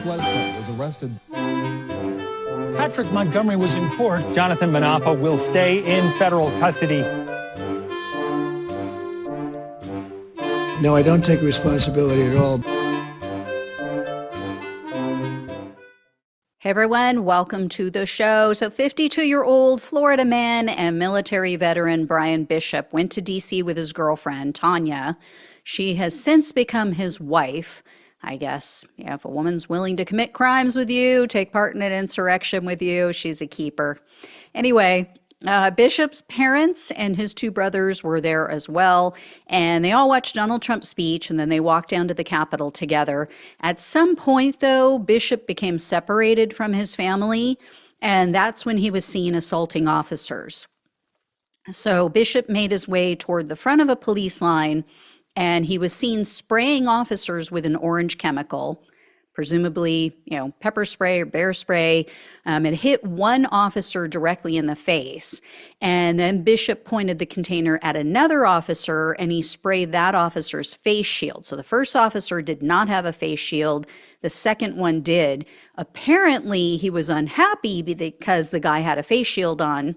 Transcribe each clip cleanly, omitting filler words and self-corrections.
Bledsoe was arrested. Patrick Montgomery was in court. Jonathan Manapa will stay in federal custody. No, I don't take responsibility at all. Hey everyone, welcome to the show. So 52-year-old Florida man and military veteran Bryan Bishop went to D.C. with his girlfriend, Tanya. She has since become his wife. I guess, yeah, if a woman's willing to commit crimes with you, take part in an insurrection with you, she's a keeper. Anyway, Bishop's parents and his two brothers were there as well, and they all watched Donald Trump's speech, and then they walked down to the Capitol together. At some point, though, Bishop became separated from his family, and that's when he was seen assaulting officers. So Bishop made his way toward the front of a police line, and he was seen spraying officers with an orange chemical, presumably, pepper spray or bear spray. It hit one officer directly in the face. And then Bishop pointed the container at another officer, and he sprayed that officer's face shield. So the first officer did not have a face shield. The second one did. Apparently, he was unhappy because the guy had a face shield on.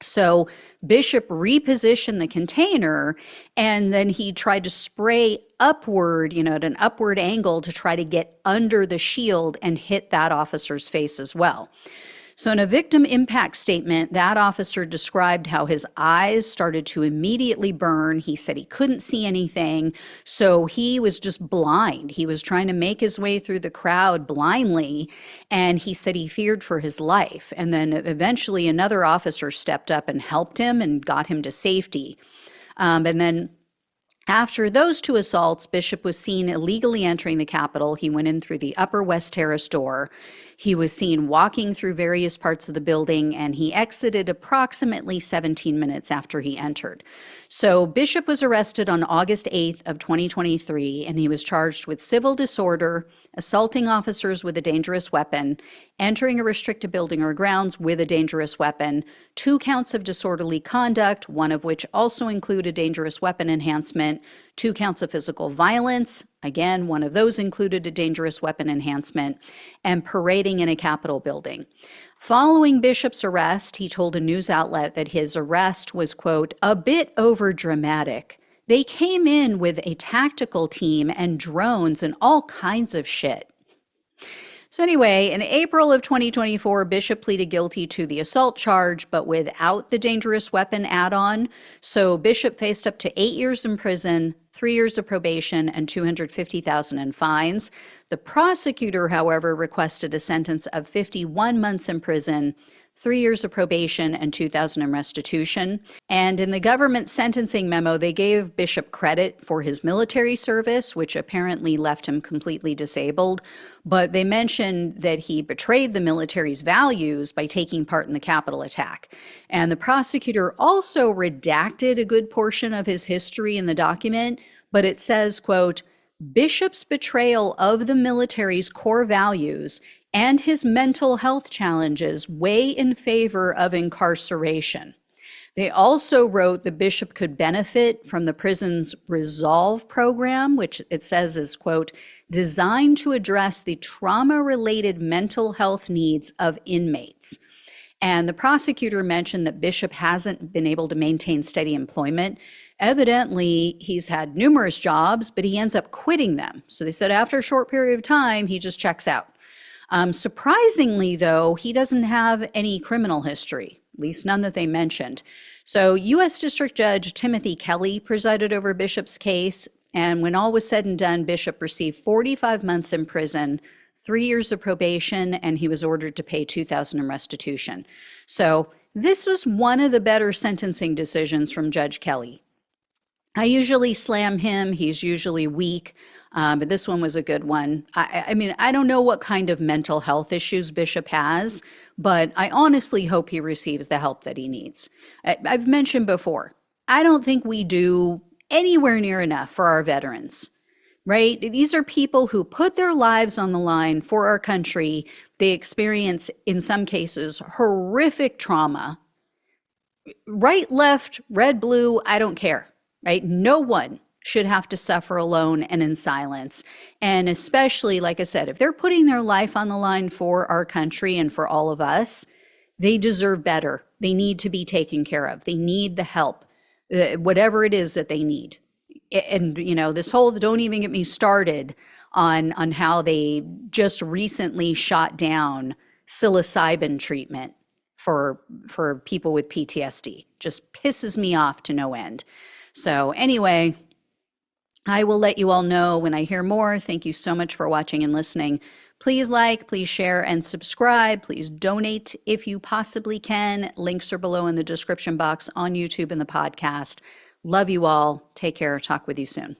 So Bishop repositioned the container, and then he tried to spray upward, at an upward angle to try to get under the shield and hit that officer's face as well. So in a victim impact statement, that officer described how his eyes started to immediately burn. He said he couldn't see anything, so he was just blind. He was trying to make his way through the crowd blindly, and he said he feared for his life. And then eventually another officer stepped up and helped him and got him to safety. And then after those two assaults, Bishop was seen illegally entering the Capitol. He went in through the Upper West Terrace door. He was seen walking through various parts of the building, and he exited approximately 17 minutes after he entered. So Bishop was arrested on August 8th of 2023, and he was charged with civil disorder, assaulting officers with a dangerous weapon, entering a restricted building or grounds with a dangerous weapon, 2 counts of disorderly conduct, one of which also included dangerous weapon enhancement, 2 counts of physical violence, again, one of those included a dangerous weapon enhancement, and parading in a Capitol building. Following Bishop's arrest, he told a news outlet that his arrest was, quote, a bit overdramatic. They came in with a tactical team and drones and all kinds of shit. So anyway, in April of 2024, Bishop pleaded guilty to the assault charge, but without the dangerous weapon add-on. So Bishop faced up to 8 years in prison, 3 years of probation, and $250,000 in fines. The prosecutor, however, requested a sentence of 51 months in prison, 3 years of probation, and $2,000 in restitution. And in the government sentencing memo, they gave Bishop credit for his military service, which apparently left him completely disabled. But they mentioned that he betrayed the military's values by taking part in the Capitol attack. And the prosecutor also redacted a good portion of his history in the document, but it says, quote, Bishop's betrayal of the military's core values and his mental health challenges weigh in favor of incarceration. They also wrote the Bishop could benefit from the prison's Resolve program, which it says is, quote, designed to address the trauma-related mental health needs of inmates. And the prosecutor mentioned that Bishop hasn't been able to maintain steady employment. Evidently, he's had numerous jobs, but he ends up quitting them. So they said after a short period of time, he just checks out. Surprisingly, though, he doesn't have any criminal history, at least none that they mentioned. So U.S. District Judge Timothy Kelly presided over Bishop's case, and when all was said and done, Bishop received 45 months in prison, 3 years of probation, and he was ordered to pay $2,000 in restitution. So this was one of the better sentencing decisions from Judge Kelly. I usually slam him. He's usually weak. But this one was a good one. I mean, I don't know what kind of mental health issues Bishop has, but I honestly hope he receives the help that he needs. I've mentioned before, I don't think we do anywhere near enough for our veterans, right? These are people who put their lives on the line for our country. They experience, in some cases, horrific trauma. Right, left, red, blue, I don't care, right? No one should have to suffer alone and in silence. And especially, like I said, if they're putting their life on the line for our country and for all of us, they deserve better. They need to be taken care of. They need the help, whatever it is that they need. And, this whole, don't even get me started on how they just recently shot down psilocybin treatment for people with PTSD. Just pisses me off to no end. So anyway, I will let you all know when I hear more. Thank you so much for watching and listening. Please like, please share, and subscribe. Please donate if you possibly can. Links are below in the description box on YouTube and the podcast. Love you all. Take care. Talk with you soon.